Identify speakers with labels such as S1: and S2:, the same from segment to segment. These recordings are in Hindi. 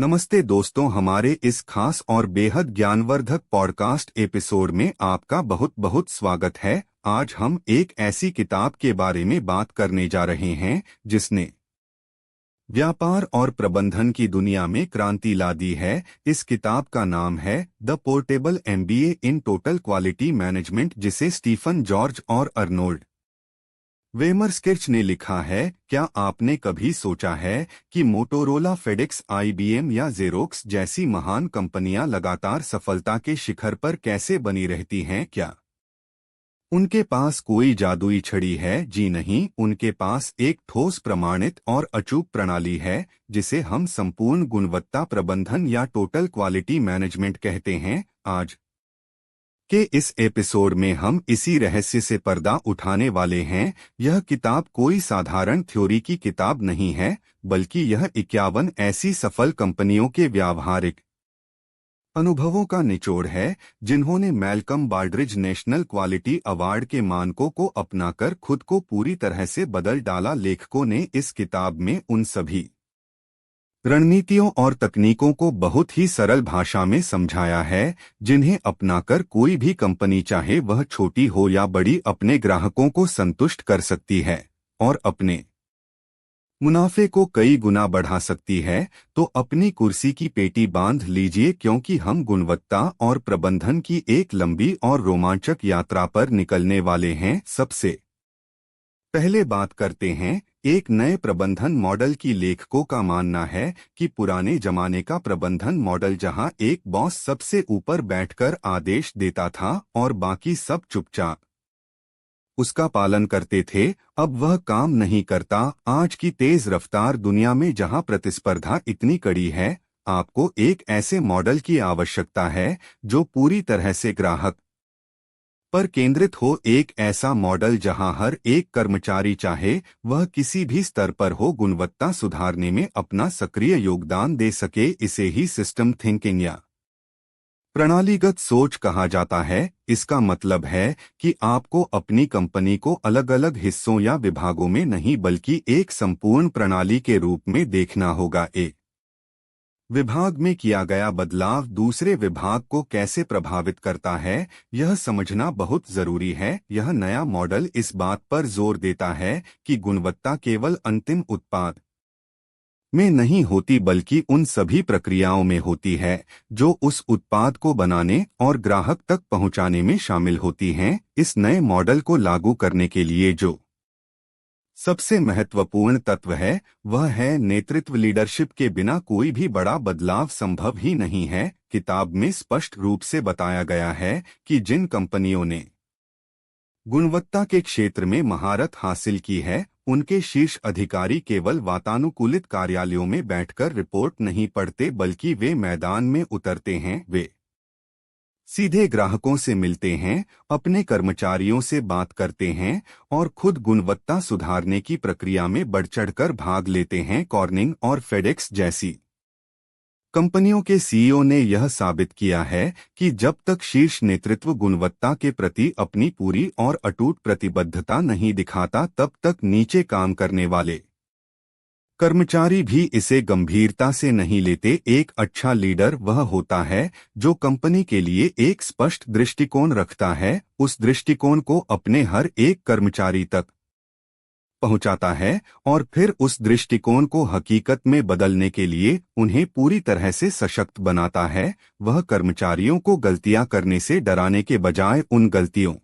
S1: नमस्ते दोस्तों, हमारे इस खास और बेहद ज्ञानवर्धक पॉडकास्ट एपिसोड में आपका बहुत बहुत स्वागत है। आज हम एक ऐसी किताब के बारे में बात करने जा रहे हैं जिसने व्यापार और प्रबंधन की दुनिया में क्रांति ला दी है। इस किताब का नाम है the portable MBA in total quality management, जिसे स्टीफन जॉर्ज और अर्नोल्ड वेमरस्किर्च ने लिखा है। क्या आपने कभी सोचा है कि मोटोरोला, फेडेक्स, आईबीएम या जेरोक्स जैसी महान कंपनियां लगातार सफलता के शिखर पर कैसे बनी रहती हैं? क्या उनके पास कोई जादुई छड़ी है? जी नहीं, उनके पास एक ठोस, प्रमाणित और अचूक प्रणाली है जिसे हम संपूर्ण गुणवत्ता प्रबंधन या टोटल क्वालिटी मैनेजमेंट कहते हैं। आज के इस एपिसोड में हम इसी रहस्य से पर्दा उठाने वाले हैं। यह किताब कोई साधारण थ्योरी की किताब नहीं है, बल्कि यह 51 ऐसी सफल कंपनियों के व्यावहारिक अनुभवों का निचोड़ है जिन्होंने मैल्कम बाल्ड्रिज नेशनल क्वालिटी अवार्ड के मानकों को अपनाकर खुद को पूरी तरह से बदल डाला। लेखकों ने इस किताब में उन सभी रणनीतियों और तकनीकों को बहुत ही सरल भाषा में समझाया है जिन्हें अपनाकर कोई भी कंपनी, चाहे वह छोटी हो या बड़ी, अपने ग्राहकों को संतुष्ट कर सकती है और अपने मुनाफे को कई गुना बढ़ा सकती है। तो अपनी कुर्सी की पेटी बांध लीजिए, क्योंकि हम गुणवत्ता और प्रबंधन की एक लंबी और रोमांचक यात्रा पर निकलने वाले हैं। सबसे पहले बात करते हैं एक नए प्रबंधन मॉडल की। लेखकों का मानना है कि पुराने जमाने का प्रबंधन मॉडल, जहां एक बॉस सबसे ऊपर बैठकर आदेश देता था और बाकी सब चुपचाप उसका पालन करते थे, अब वह काम नहीं करता। आज की तेज रफ्तार दुनिया में जहां प्रतिस्पर्धा इतनी कड़ी है, आपको एक ऐसे मॉडल की आवश्यकता है जो पूरी तरह से ग्राहक पर केंद्रित हो। एक ऐसा मॉडल जहां हर एक कर्मचारी, चाहे वह किसी भी स्तर पर हो, गुणवत्ता सुधारने में अपना सक्रिय योगदान दे सके। इसे ही सिस्टम थिंकिंग या प्रणालीगत सोच कहा जाता है। इसका मतलब है कि आपको अपनी कंपनी को अलग अलग हिस्सों या विभागों में नहीं, बल्कि एक संपूर्ण प्रणाली के रूप में देखना होगा। एक विभाग में किया गया बदलाव दूसरे विभाग को कैसे प्रभावित करता है, यह समझना बहुत जरूरी है। यह नया मॉडल इस बात पर जोर देता है कि गुणवत्ता केवल अंतिम उत्पाद में नहीं होती, बल्कि उन सभी प्रक्रियाओं में होती है जो उस उत्पाद को बनाने और ग्राहक तक पहुंचाने में शामिल होती हैं। इस नए मॉडल को लागू करने के लिए जो सबसे महत्वपूर्ण तत्व है वह है नेतृत्व। लीडरशिप के बिना कोई भी बड़ा बदलाव संभव ही नहीं है। किताब में स्पष्ट रूप से बताया गया है कि जिन कंपनियों ने गुणवत्ता के क्षेत्र में महारत हासिल की है, उनके शीर्ष अधिकारी केवल वातानुकूलित कार्यालयों में बैठकर रिपोर्ट नहीं पढ़ते, बल्कि वे मैदान में उतरते हैं। वे सीधे ग्राहकों से मिलते हैं, अपने कर्मचारियों से बात करते हैं और खुद गुणवत्ता सुधारने की प्रक्रिया में बढ़-चढ़कर भाग लेते हैं। कॉर्निंग और फेडेक्स जैसी कंपनियों के सीईओ ने यह साबित किया है कि जब तक शीर्ष नेतृत्व गुणवत्ता के प्रति अपनी पूरी और अटूट प्रतिबद्धता नहीं दिखाता, तब तक नीचे काम करने वाले कर्मचारी भी इसे गंभीरता से नहीं लेते। एक अच्छा लीडर वह होता है जो कंपनी के लिए एक स्पष्ट दृष्टिकोण रखता है, उस दृष्टिकोण को अपने हर एक कर्मचारी तक पहुंचाता है और फिर उस दृष्टिकोण को हकीकत में बदलने के लिए उन्हें पूरी तरह से सशक्त बनाता है। वह कर्मचारियों को गलतियां करने से डराने के बजाय उन गलतियों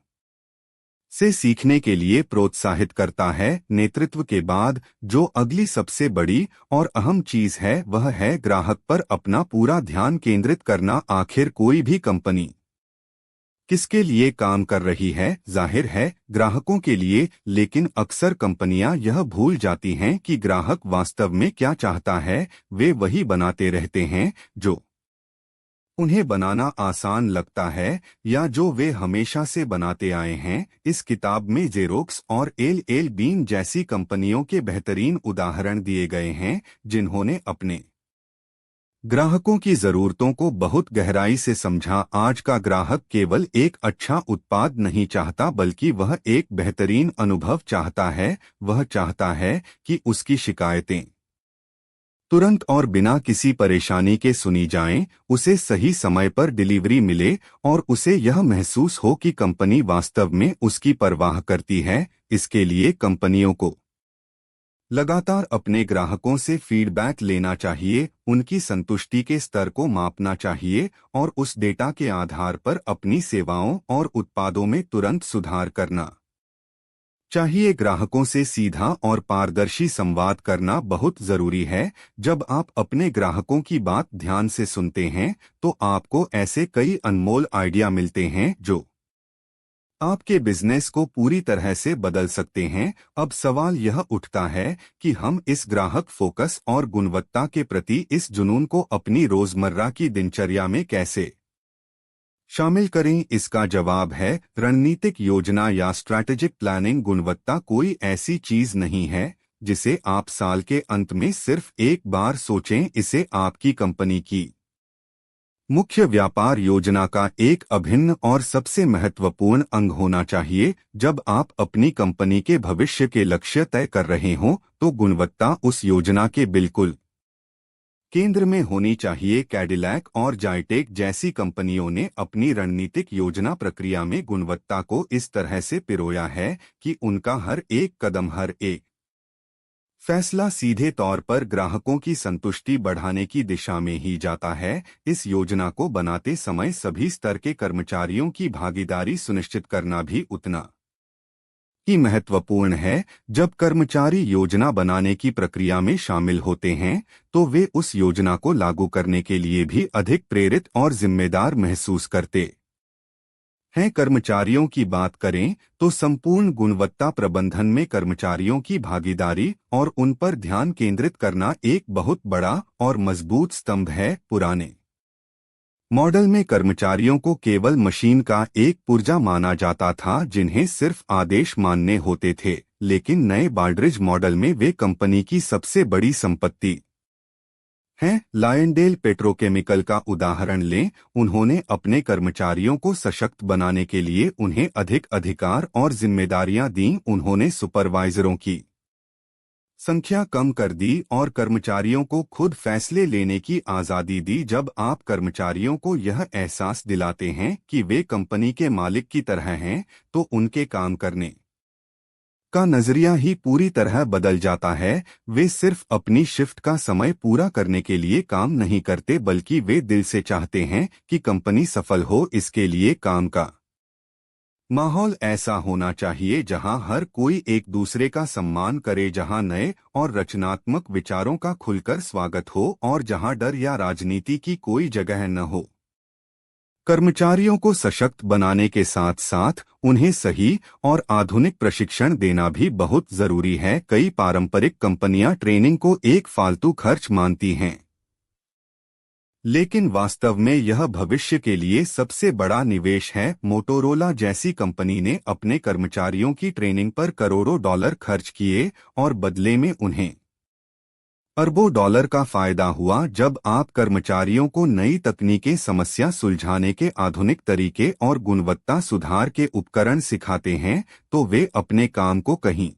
S1: से सीखने के लिए प्रोत्साहित करता है। नेतृत्व के बाद जो अगली सबसे बड़ी और अहम चीज है, वह है ग्राहक पर अपना पूरा ध्यान केंद्रित करना। आखिर कोई भी कंपनी किसके लिए काम कर रही है? जाहिर है, ग्राहकों के लिए। लेकिन अक्सर कंपनियां यह भूल जाती हैं कि ग्राहक वास्तव में क्या चाहता है। वे वही बनाते रहते हैं जो उन्हें बनाना आसान लगता है या जो वे हमेशा से बनाते आए हैं। इस किताब में जेरोक्स और एल बीन जैसी कंपनियों के बेहतरीन उदाहरण दिए गए हैं जिन्होंने अपने ग्राहकों की जरूरतों को बहुत गहराई से समझा। आज का ग्राहक केवल एक अच्छा उत्पाद नहीं चाहता, बल्कि वह एक बेहतरीन अनुभव चाहता है। वह चाहता है कि उसकी शिकायतें तुरंत और बिना किसी परेशानी के सुनी जाएं, उसे सही समय पर डिलीवरी मिले और उसे यह महसूस हो कि कंपनी वास्तव में उसकी परवाह करती है। इसके लिए कंपनियों को लगातार अपने ग्राहकों से फीडबैक लेना चाहिए, उनकी संतुष्टि के स्तर को मापना चाहिए और उस डेटा के आधार पर अपनी सेवाओं और उत्पादों में तुरंत सुधार करना चाहिए। ग्राहकों से सीधा और पारदर्शी संवाद करना बहुत जरूरी है। जब आप अपने ग्राहकों की बात ध्यान से सुनते हैं तो आपको ऐसे कई अनमोल आइडिया मिलते हैं जो आपके बिजनेस को पूरी तरह से बदल सकते हैं। अब सवाल यह उठता है कि हम इस ग्राहक फोकस और गुणवत्ता के प्रति इस जुनून को अपनी रोजमर्रा की दिनचर्या में कैसे शामिल करें। इसका जवाब है रणनीतिक योजना या स्ट्रैटेजिक प्लानिंग। गुणवत्ता कोई ऐसी चीज नहीं है जिसे आप साल के अंत में सिर्फ एक बार सोचें। इसे आपकी कंपनी की मुख्य व्यापार योजना का एक अभिन्न और सबसे महत्वपूर्ण अंग होना चाहिए। जब आप अपनी कंपनी के भविष्य के लक्ष्य तय कर रहे हों तो गुणवत्ता उस योजना के बिल्कुल केंद्र में होनी चाहिए। कैडिलैक और जायटेक जैसी कंपनियों ने अपनी रणनीतिक योजना प्रक्रिया में गुणवत्ता को इस तरह से पिरोया है कि उनका हर एक कदम, हर एक फैसला सीधे तौर पर ग्राहकों की संतुष्टि बढ़ाने की दिशा में ही जाता है। इस योजना को बनाते समय सभी स्तर के कर्मचारियों की भागीदारी सुनिश्चित करना भी उतना ही महत्वपूर्ण है। जब कर्मचारी योजना बनाने की प्रक्रिया में शामिल होते हैं तो वे उस योजना को लागू करने के लिए भी अधिक प्रेरित और जिम्मेदार महसूस करते हैं। कर्मचारियों की बात करें तो संपूर्ण गुणवत्ता प्रबंधन में कर्मचारियों की भागीदारी और उन पर ध्यान केंद्रित करना एक बहुत बड़ा और मजबूत स्तंभ है। पुराने मॉडल में कर्मचारियों को केवल मशीन का एक पुर्जा माना जाता था जिन्हें सिर्फ आदेश मानने होते थे, लेकिन नए बाल्ड्रिज मॉडल में वे कंपनी की सबसे बड़ी संपत्ति हैं। लायनडेल पेट्रोकेमिकल का उदाहरण लें। उन्होंने अपने कर्मचारियों को सशक्त बनाने के लिए उन्हें अधिक अधिकार और जिम्मेदारियां दीं। उन्होंने सुपरवाइजरों की संख्या कम कर दी और कर्मचारियों को खुद फैसले लेने की आज़ादी दी। जब आप कर्मचारियों को यह एहसास दिलाते हैं कि वे कंपनी के मालिक की तरह हैं तो उनके काम करने का नजरिया ही पूरी तरह बदल जाता है। वे सिर्फ अपनी शिफ्ट का समय पूरा करने के लिए काम नहीं करते बल्कि वे दिल से चाहते हैं कि कंपनी सफल हो। इसके लिए काम का माहौल ऐसा होना चाहिए जहां हर कोई एक दूसरे का सम्मान करे, जहां नए और रचनात्मक विचारों का खुलकर स्वागत हो और जहां डर या राजनीति की कोई जगह न हो। कर्मचारियों को सशक्त बनाने के साथ साथ उन्हें सही और आधुनिक प्रशिक्षण देना भी बहुत जरूरी है। कई पारंपरिक कंपनियां ट्रेनिंग को एक फालतू खर्च मानती हैं, लेकिन वास्तव में यह भविष्य के लिए सबसे बड़ा निवेश है। मोटोरोला जैसी कंपनी ने अपने कर्मचारियों की ट्रेनिंग पर करोड़ों डॉलर खर्च किए और बदले में उन्हें अरबों डॉलर का फायदा हुआ। जब आप कर्मचारियों को नई तकनीकें, समस्या सुलझाने के आधुनिक तरीके और गुणवत्ता सुधार के उपकरण सिखाते हैं तो वे अपने काम को कहीं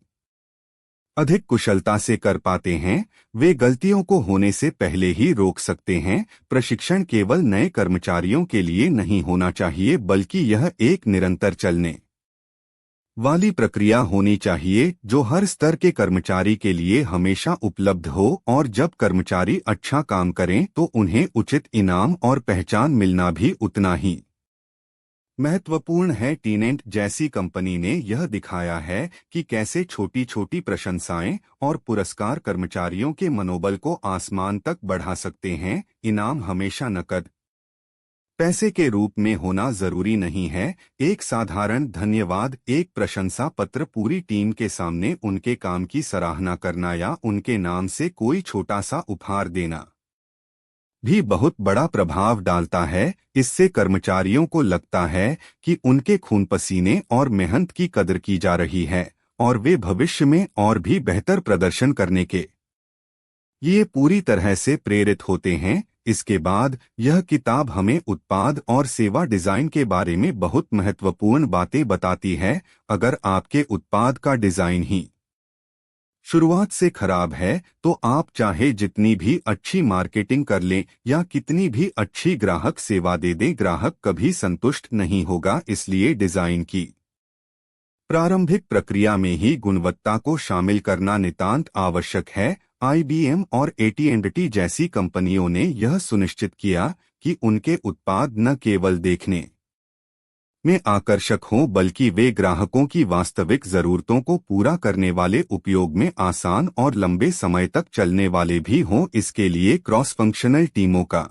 S1: अधिक कुशलता से कर पाते हैं। वे गलतियों को होने से पहले ही रोक सकते हैं। प्रशिक्षण केवल नए कर्मचारियों के लिए नहीं होना चाहिए बल्कि यह एक निरंतर चलने वाली प्रक्रिया होनी चाहिए जो हर स्तर के कर्मचारी के लिए हमेशा उपलब्ध हो। और जब कर्मचारी अच्छा काम करें तो उन्हें उचित इनाम और पहचान मिलना भी उतना ही महत्वपूर्ण है। टीनेंट जैसी कंपनी ने यह दिखाया है कि कैसे छोटी छोटी प्रशंसाएं और पुरस्कार कर्मचारियों के मनोबल को आसमान तक बढ़ा सकते हैं। इनाम हमेशा नकद पैसे के रूप में होना जरूरी नहीं है। एक साधारण धन्यवाद, एक प्रशंसा पत्र, पूरी टीम के सामने उनके काम की सराहना करना या उनके नाम से कोई छोटा सा उपहार देना भी बहुत बड़ा प्रभाव डालता है। इससे कर्मचारियों को लगता है कि उनके खून पसीने और मेहनत की कदर की जा रही है और वे भविष्य में और भी बेहतर प्रदर्शन करने के लिए पूरी तरह से प्रेरित होते हैं। इसके बाद यह किताब हमें उत्पाद और सेवा डिजाइन के बारे में बहुत महत्वपूर्ण बातें बताती है। अगर आपके उत्पाद का डिजाइन ही शुरुआत से खराब है तो आप चाहे जितनी भी अच्छी मार्केटिंग कर लें या कितनी भी अच्छी ग्राहक सेवा दे दें, ग्राहक कभी संतुष्ट नहीं होगा। इसलिए डिजाइन की प्रारंभिक प्रक्रिया में ही गुणवत्ता को शामिल करना नितांत आवश्यक है। IBM और AT&T जैसी कंपनियों ने यह सुनिश्चित किया कि उनके उत्पाद न केवल देखने में आकर्षक हों बल्कि वे ग्राहकों की वास्तविक जरूरतों को पूरा करने वाले, उपयोग में आसान और लंबे समय तक चलने वाले भी हों। इसके लिए क्रॉस फंक्शनल टीमों का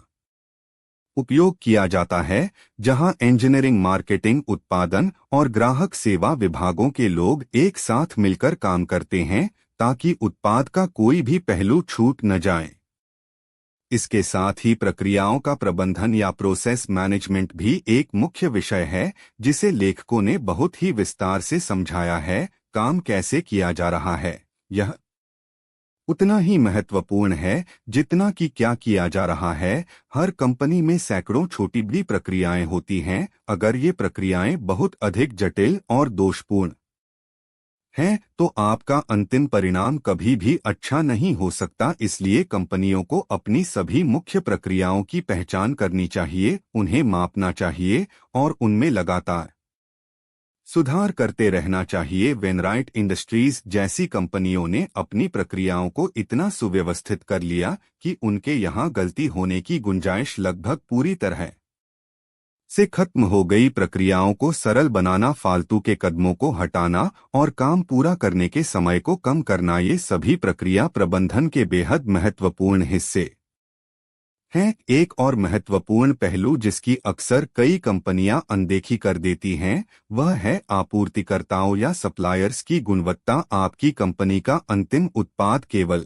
S1: उपयोग किया जाता है, जहां इंजीनियरिंग, मार्केटिंग, उत्पादन और ग्राहक सेवा विभागों के लोग एक साथ मिलकर काम करते हैं ताकि उत्पाद का कोई भी पहलू छूट न जाए। इसके साथ ही प्रक्रियाओं का प्रबंधन या प्रोसेस मैनेजमेंट भी एक मुख्य विषय है, जिसे लेखकों ने बहुत ही विस्तार से समझाया है। काम कैसे किया जा रहा है यह उतना ही महत्वपूर्ण है जितना कि क्या किया जा रहा है। हर कंपनी में सैकड़ों छोटी बड़ी प्रक्रियाएं होती हैं। अगर ये प्रक्रियाएं बहुत अधिक जटिल और दोषपूर्ण हैं तो आपका अंतिम परिणाम कभी भी अच्छा नहीं हो सकता। इसलिए कंपनियों को अपनी सभी मुख्य प्रक्रियाओं की पहचान करनी चाहिए, उन्हें मापना चाहिए और उनमें लगातार सुधार करते रहना चाहिए। वेनराइट इंडस्ट्रीज जैसी कंपनियों ने अपनी प्रक्रियाओं को इतना सुव्यवस्थित कर लिया कि उनके यहाँ गलती होने की गुंजाइश लगभग पूरी तरह से खत्म हो गई। प्रक्रियाओं को सरल बनाना, फालतू के कदमों को हटाना और काम पूरा करने के समय को कम करना, ये सभी प्रक्रिया प्रबंधन के बेहद महत्वपूर्ण हिस्से हैं। एक और महत्वपूर्ण पहलू जिसकी अक्सर कई कंपनियां अनदेखी कर देती हैं, वह है आपूर्तिकर्ताओं या सप्लायर्स की गुणवत्ता। आपकी कंपनी का अंतिम उत्पाद केवल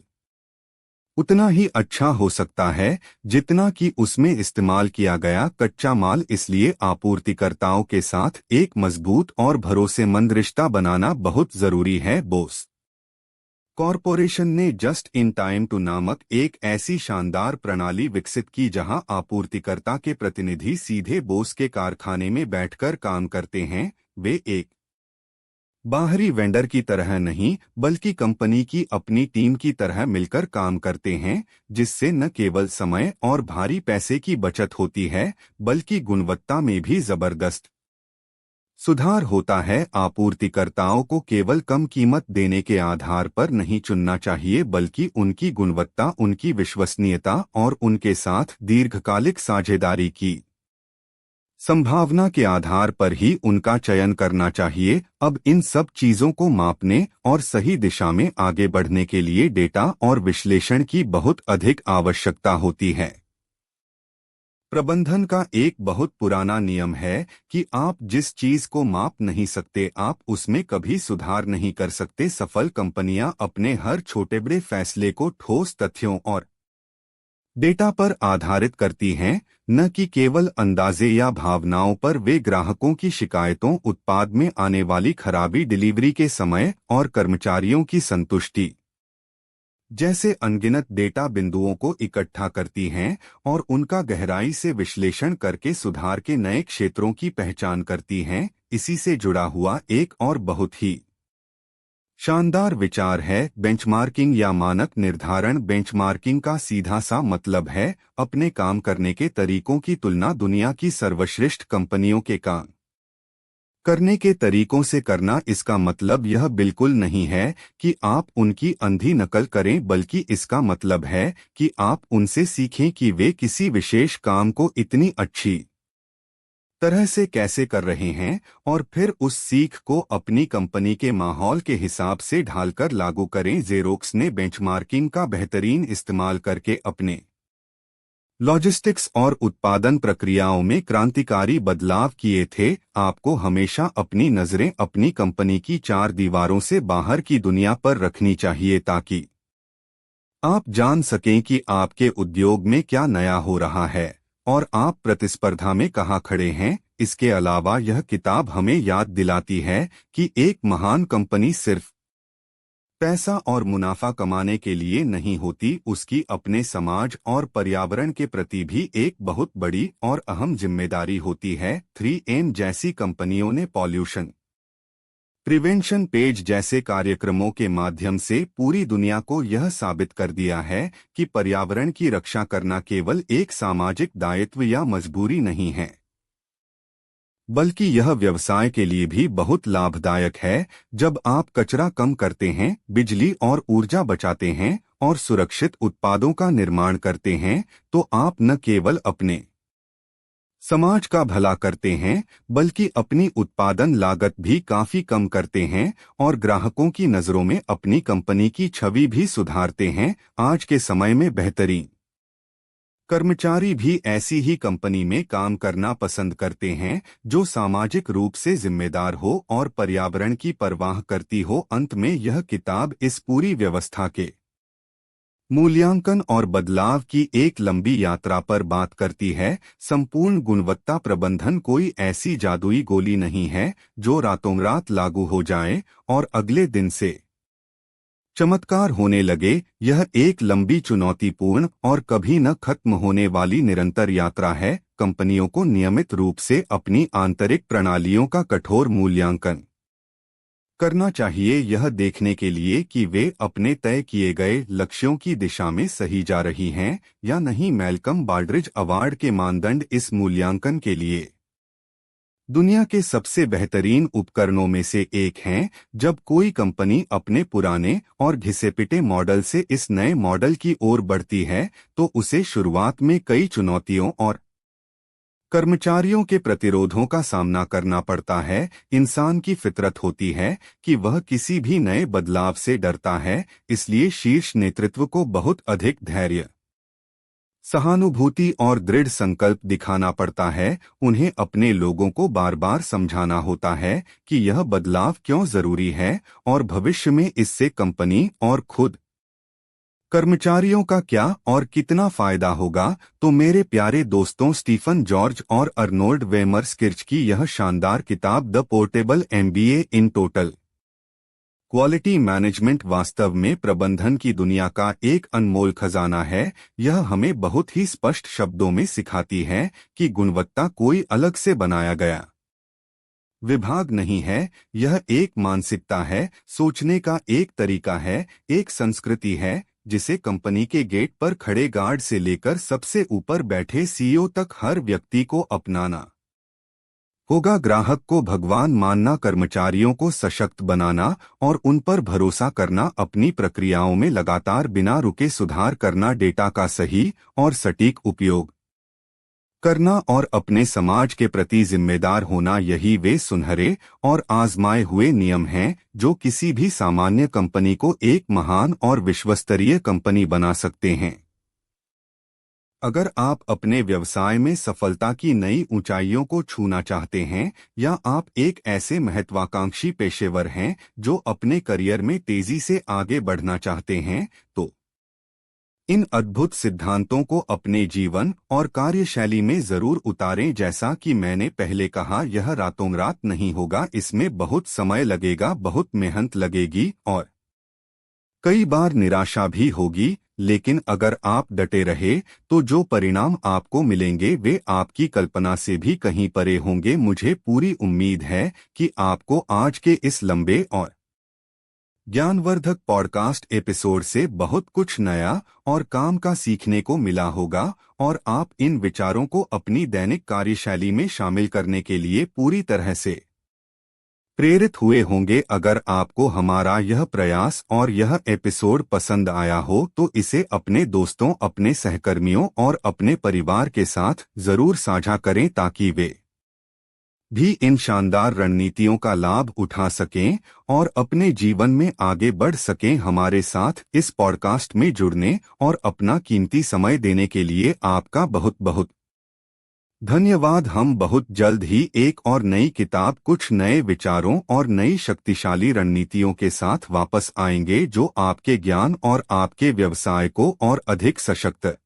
S1: उतना ही अच्छा हो सकता है जितना कि उसमें इस्तेमाल किया गया कच्चा माल। इसलिए आपूर्तिकर्ताओं के साथ एक मजबूत और भरोसेमंद रिश्ता बनाना बहुत जरूरी है। बोस कॉरपोरेशन ने जस्ट इन टाइम टू नामक एक ऐसी शानदार प्रणाली विकसित की जहां आपूर्तिकर्ता के प्रतिनिधि सीधे बोस के कारखाने में बैठकर काम करते हैं। वे एक बाहरी वेंडर की तरह नहीं बल्कि कंपनी की अपनी टीम की तरह मिलकर काम करते हैं, जिससे न केवल समय और भारी पैसे की बचत होती है बल्कि गुणवत्ता में भी जबरदस्त सुधार होता है। आपूर्तिकर्ताओं को केवल कम कीमत देने के आधार पर नहीं चुनना चाहिए बल्कि उनकी गुणवत्ता, उनकी विश्वसनीयता और उनके साथ दीर्घकालिक साझेदारी की संभावना के आधार पर ही उनका चयन करना चाहिए। अब इन सब चीजों को मापने और सही दिशा में आगे बढ़ने के लिए डेटा और विश्लेषण की बहुत अधिक आवश्यकता होती है। प्रबंधन का एक बहुत पुराना नियम है कि आप जिस चीज को माप नहीं सकते, आप उसमें कभी सुधार नहीं कर सकते। सफल कंपनियां अपने हर छोटे बड़े फैसले को ठोस तथ्यों और डेटा पर आधारित करती हैं, न कि केवल अंदाजे या भावनाओं पर। वे ग्राहकों की शिकायतों, उत्पाद में आने वाली खराबी, डिलीवरी के समय और कर्मचारियों की संतुष्टि जैसे अनगिनत डेटा बिंदुओं को इकट्ठा करती हैं और उनका गहराई से विश्लेषण करके सुधार के नए क्षेत्रों की पहचान करती हैं। इसी से जुड़ा हुआ एक और बहुत ही शानदार विचार है बेंचमार्किंग या मानक निर्धारण। बेंचमार्किंग का सीधा सा मतलब है अपने काम करने के तरीकों की तुलना दुनिया की सर्वश्रेष्ठ कंपनियों के काम करने के तरीकों से करना। इसका मतलब यह बिल्कुल नहीं है कि आप उनकी अंधी नकल करें, बल्कि इसका मतलब है कि आप उनसे सीखें कि वे किसी विशेष काम को इतनी अच्छी तरह से कैसे कर रहे हैं और फिर उस सीख को अपनी कंपनी के माहौल के हिसाब से ढालकर लागू करें। ज़ेरोक्स ने बेंचमार्किंग का बेहतरीन इस्तेमाल करके अपने लॉजिस्टिक्स और उत्पादन प्रक्रियाओं में क्रांतिकारी बदलाव किए थे। आपको हमेशा अपनी नजरें अपनी कंपनी की चार दीवारों से बाहर की दुनिया पर रखनी चाहिए ताकि आप जान सकें कि आपके उद्योग में क्या नया हो रहा है और आप प्रतिस्पर्धा में कहाँ खड़े हैं। इसके अलावा यह किताब हमें याद दिलाती है कि एक महान कंपनी सिर्फ पैसा और मुनाफा कमाने के लिए नहीं होती, उसकी अपने समाज और पर्यावरण के प्रति भी एक बहुत बड़ी और अहम जिम्मेदारी होती है। 3M जैसी कंपनियों ने पॉल्यूशन प्रिवेंशन पेज जैसे कार्यक्रमों के माध्यम से पूरी दुनिया को यह साबित कर दिया है कि पर्यावरण की रक्षा करना केवल एक सामाजिक दायित्व या मजबूरी नहीं है, बल्कि यह व्यवसाय के लिए भी बहुत लाभदायक है। जब आप कचरा कम करते हैं, बिजली और ऊर्जा बचाते हैं और सुरक्षित उत्पादों का निर्माण करते हैं, तो आप न केवल अपने समाज का भला करते हैं, बल्कि अपनी उत्पादन लागत भी काफी कम करते हैं और ग्राहकों की नजरों में अपनी कंपनी की छवि भी सुधारते हैं। आज के समय में बेहतरीन कर्मचारी भी ऐसी ही कंपनी में काम करना पसंद करते हैं जो सामाजिक रूप से जिम्मेदार हो और पर्यावरण की परवाह करती हो। अंत में यह किताब इस पूरी व्यवस्था के मूल्यांकन और बदलाव की एक लंबी यात्रा पर बात करती है। संपूर्ण गुणवत्ता प्रबंधन कोई ऐसी जादुई गोली नहीं है जो रातों रात लागू हो जाए और अगले दिन से चमत्कार होने लगे। यह एक लंबी, चुनौतीपूर्ण और कभी न खत्म होने वाली निरंतर यात्रा है। कंपनियों को नियमित रूप से अपनी आंतरिक प्रणालियों का कठोर मूल्यांकन करना चाहिए, यह देखने के लिए कि वे अपने तय किए गए लक्ष्यों की दिशा में सही जा रही हैं या नहीं। मैल्कम बाल्ड्रिज अवार्ड के मानदंड इस मूल्यांकन के लिए दुनिया के सबसे बेहतरीन उपकरणों में से एक हैं। जब कोई कंपनी अपने पुराने और घिसे-पिटे मॉडल से इस नए मॉडल की ओर बढ़ती है, तो उसे शुरुआत में कई चुनौतियों और कर्मचारियों के प्रतिरोधों का सामना करना पड़ता है। इंसान की फितरत होती है कि वह किसी भी नए बदलाव से डरता है, इसलिए शीर्ष नेतृत्व को बहुत अधिक धैर्य, सहानुभूति और दृढ़ संकल्प दिखाना पड़ता है। उन्हें अपने लोगों को बार बार समझाना होता है कि यह बदलाव क्यों जरूरी है और भविष्य में इससे कंपनी और खुद कर्मचारियों का क्या और कितना फायदा होगा। तो मेरे प्यारे दोस्तों, स्टीफन जॉर्ज और अर्नोल्ड वेमर्स-किर्च की यह शानदार किताब the portable MBA in total quality management वास्तव में प्रबंधन की दुनिया का एक अनमोल खजाना है। यह हमें बहुत ही स्पष्ट शब्दों में सिखाती है कि गुणवत्ता कोई अलग से बनाया गया विभाग नहीं है, यह एक मानसिकता है, सोचने का एक तरीका है, एक संस्कृति है जिसे कंपनी के गेट पर खड़े गार्ड से लेकर सबसे ऊपर बैठे सीईओ तक हर व्यक्ति को अपनाना होगा। ग्राहक को भगवान मानना, कर्मचारियों को सशक्त बनाना और उन पर भरोसा करना, अपनी प्रक्रियाओं में लगातार बिना रुके सुधार करना, डेटा का सही और सटीक उपयोग करना और अपने समाज के प्रति जिम्मेदार होना, यही वे सुनहरे और आजमाए हुए नियम हैं जो किसी भी सामान्य कंपनी को एक महान और विश्वस्तरीय कंपनी बना सकते हैं। अगर आप अपने व्यवसाय में सफलता की नई ऊंचाइयों को छूना चाहते हैं या आप एक ऐसे महत्वाकांक्षी पेशेवर हैं जो अपने करियर में तेजी से आगे बढ़ना चाहते हैं, तो इन अद्भुत सिद्धांतों को अपने जीवन और कार्यशैली में जरूर उतारें। जैसा कि मैंने पहले कहा, यह रातों रात नहीं होगा, इसमें बहुत समय लगेगा, बहुत मेहनत लगेगी और कई बार निराशा भी होगी। लेकिन अगर आप डटे रहे तो जो परिणाम आपको मिलेंगे वे आपकी कल्पना से भी कहीं परे होंगे। मुझे पूरी उम्मीद है कि आपको आज के इस लंबे और ज्ञानवर्धक पॉडकास्ट एपिसोड से बहुत कुछ नया और काम का सीखने को मिला होगा और आप इन विचारों को अपनी दैनिक कार्यशैली में शामिल करने के लिए पूरी तरह से प्रेरित हुए होंगे। अगर आपको हमारा यह प्रयास और यह एपिसोड पसंद आया हो तो इसे अपने दोस्तों, अपने सहकर्मियों और अपने परिवार के साथ जरूर साझा करें ताकि वे भी इन शानदार रणनीतियों का लाभ उठा सकें और अपने जीवन में आगे बढ़ सकें। हमारे साथ इस पॉडकास्ट में जुड़ने और अपना कीमती समय देने के लिए आपका बहुत बहुत धन्यवाद। हम बहुत जल्द ही एक और नई किताब, कुछ नए विचारों और नई शक्तिशाली रणनीतियों के साथ वापस आएंगे जो आपके ज्ञान और आपके व्यवसाय को और अधिक सशक्त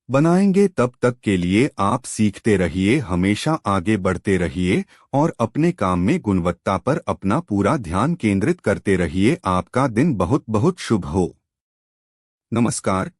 S1: बनाएंगे। तब तक के लिए आप सीखते रहिए, हमेशा आगे बढ़ते रहिए और अपने काम में गुणवत्ता पर अपना पूरा ध्यान केंद्रित करते रहिए। आपका दिन बहुत बहुत शुभ हो। नमस्कार।